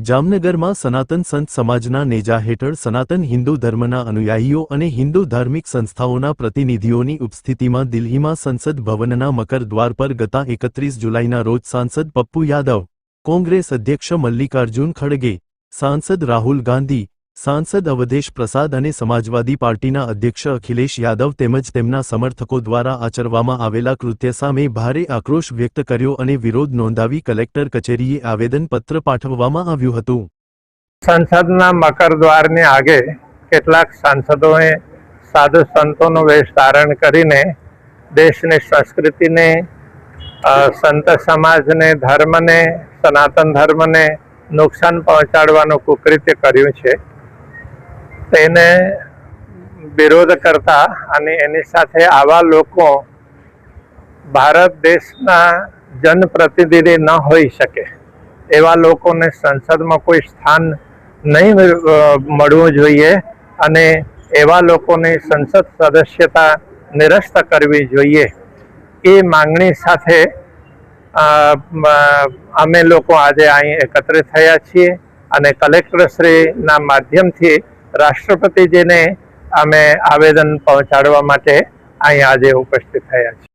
જામનગરમાં સનાતન સંત સમાજના નેજા હેઠળ સનાતન હિન્દુ ધર્મના અનુયાયીઓ અને હિન્દુ ધાર્મિક સંસ્થાઓના પ્રતિનિધિઓની ઉપસ્થિતિમાં દિલ્હીમાં સંસદ ભવનના મકર દ્વાર પર ગત 31 જુલાઈના રોજ સાંસદ પપ્પુ યાદવ, કોંગ્રેસ અધ્યક્ષ મલ્લિકાર્જુન ખડગે, સાંસદ રાહુલ ગાંધી, સાંસદ અવધેશ પ્રસાદ અને સમાજવાદી પાર્ટીના અધ્યક્ષ અખિલેશ યાદવ તેમજ તેમના સમર્થકો દ્વારા આચરવામાં આવેલા કૃત્ય સામે ભારે આક્રોશ વ્યક્ત કર્યો અને વિરોધ નોંધાવી કલેક્ટર કચેરીએ આવેદનપત્ર પાઠવવામાં આવ્યું હતું। સંસદના મકર દ્વારની આગે કેટલાક સાંસદોએ સાધુ સંતોનો વેશ ધારણ કરીને દેશની સંસ્કૃતિને, સંત સમાજને, ધર્મને, સનાતન ધર્મને નુકસાન પહોંચાડવાનું કુકૃત્ય કર્યું છે। તેને વિરોધ કરતા અને એની સાથે આવા લોકો ભારત દેશના જનપ્રતિનિધિ ન હોઈ શકે, એવા લોકોને સંસદમાં કોઈ સ્થાન નહીં મળવું જોઈએ અને એવા લોકોની સંસદ સદસ્યતા નિરસ્ત કરવી જોઈએ। એ માંગણી સાથે અમે લોકો આજે અહીં એકત્રિત થયા છીએ અને કલેક્ટરશ્રીના માધ્યમથી રાષ્ટ્રપતિજીને અમે આવેદન પહોંચાડવા માટે અહીં આજે ઉપસ્થિત થયા છીએ।